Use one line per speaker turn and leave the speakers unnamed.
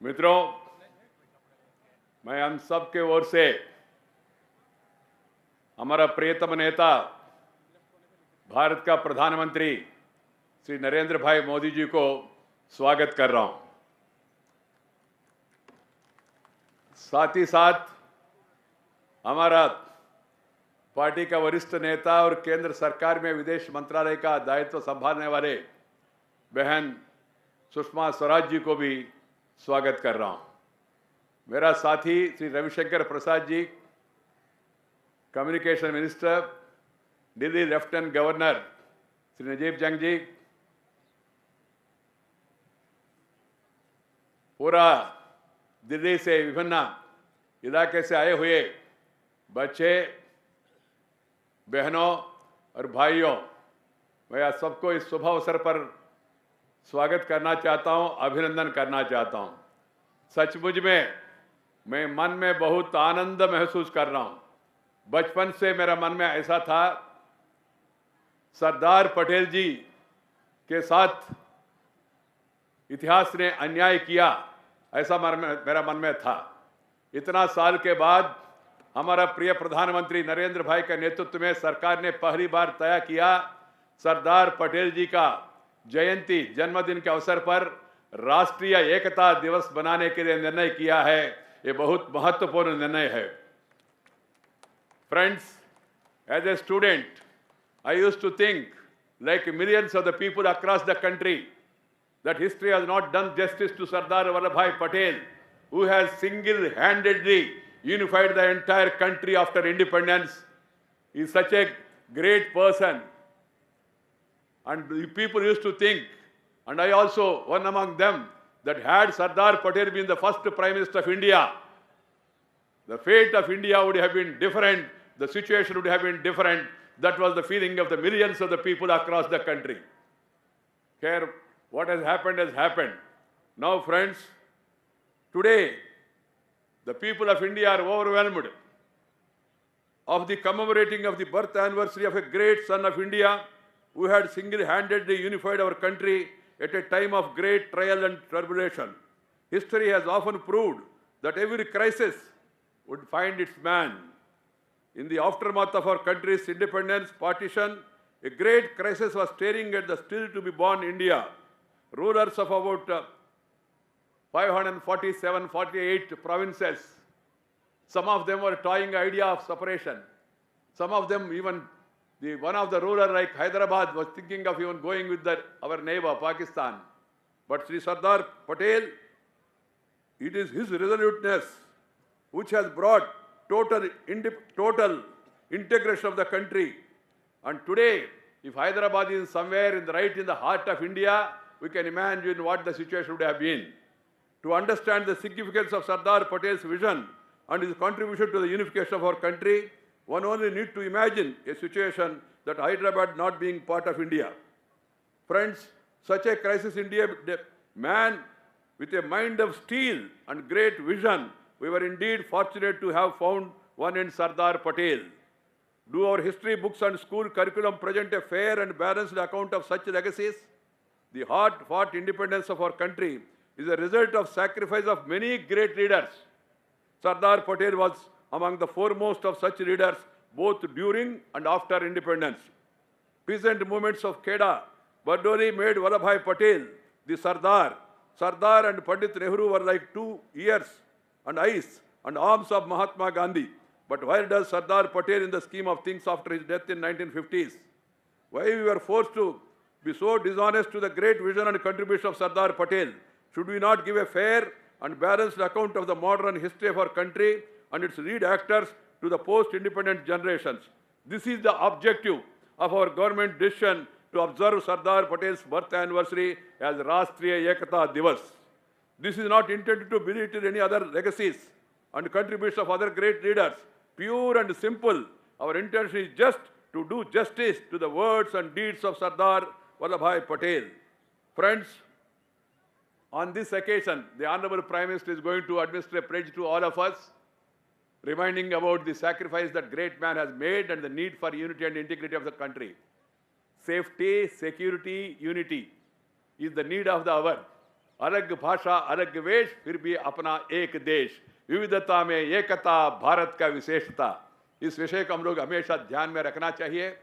मित्रों, मैं हम सब के ओर से हमारा प्रियतम नेता भारत का प्रधानमंत्री श्री नरेंद्र भाई मोदी जी को स्वागत कर रहा हूं। साथ ही साथ हमारा पार्टी का वरिष्ठ नेता और केंद्र सरकार में विदेश मंत्रालय का दायित्व संभालने वाले बहन सुषमा स्वराज जी को भी स्वागत कर रहा हूं। मेरा साथी Shri Ravishankar Prasad ji, communication minister, Delhi lieutenant governor Shri Najeeb Jung ji, पूरा दिल्ली से विभिन्न इलाके से आए हुए बच्चे, बहनों और भाइयों, मैं आप सबको इस शुभ अवसर पर स्वागत करना चाहता हूं, अभिनंदन करना चाहता हूं। सचमुच में मैं मन में बहुत आनंद महसूस कर रहा हूं। बचपन से मेरा मन में ऐसा था, सरदार पटेल जी के साथ इतिहास ने अन्याय किया, ऐसा मेरा मन में था। इतना साल के बाद हमारा प्रिय प्रधानमंत्री नरेंद्र भाई के नेतृत्व में सरकार ने पहली बार तय किया, सरदार पटेल जी का जयंती जन्मदिन के अवसर पर राष्ट्रीय एकता दिवस बनाने के लिए निर्णय किया है। ये बहुत महत्वपूर्ण निर्णय है। Friends, as a student I used to think, like millions of the people across the country, that history has not done justice to Sardar Vallabhbhai Patel, who has single-handedly unified the entire country after independence. He is such a great person. And the people used to think, and I also one among them, that had Sardar Patel been the first Prime Minister of India, the fate of India would have been different, the situation would have been different. That was the feeling of the millions of the people across the country. Here, what has happened. Now, friends, today, the people of India are overwhelmed of the commemorating of the birth anniversary of a great son of India who had single-handedly unified our country at a time of great trial and tribulation. History has often proved that every crisis would find its man. In the aftermath of our country's independence partition, a great crisis was staring at the still-to-be-born India. Rulers of about 547-48 provinces, some of them were toying idea of separation. Some of them even, one of the ruler like Hyderabad was thinking of even going with our neighbor Pakistan. But Sri Sardar Patel, it is his resoluteness which has brought total integration of the country. And today, if Hyderabad is somewhere in the heart of India, we can imagine what the situation would have been. To understand the significance of Sardar Patel's vision and his contribution to the unification of our country, one only needs to imagine a situation that Hyderabad not being part of India. Friends, such a crisis India, man with a mind of steel and great vision, we were indeed fortunate to have found one in Sardar Patel. Do our history books and school curriculum present a fair and balanced account of such legacies? The hard-fought independence of our country is a result of sacrifice of many great leaders. Sardar Patel was among the foremost of such leaders, both during and after independence. Peasant movements of Kheda, Bardoli made Vallabhbhai Patel the Sardar. Sardar and Pandit Nehru were like 2 ears and eyes and arms of Mahatma Gandhi. But where does Sardar Patel in the scheme of things after his death in 1950s? Why we were forced to be so dishonest to the great vision and contribution of Sardar Patel? Should we not give a fair and balanced account of the modern history of our country and its lead actors to the post-independent generations? This is the objective of our government decision to observe Sardar Patel's birth anniversary as Rashtriya Ekata Divas. This is not intended to belittle any other legacies and contributions of other great leaders. Pure and simple, our intention is just to do justice to the words and deeds of Sardar Vallabhbhai Patel. Friends, on this occasion, the Honorable Prime Minister is going to administer a pledge to all of us, reminding about the sacrifice that great man has made and the need for unity and integrity of the country. Safety, security, unity is the need of the hour. अलग भाषा, अलग वेश, फिर भी अपना एक देश, विविधता में एकता, भारत का विशेषता। इस विषय को हम लोग हमेशा ध्यान में रखना चाहिए।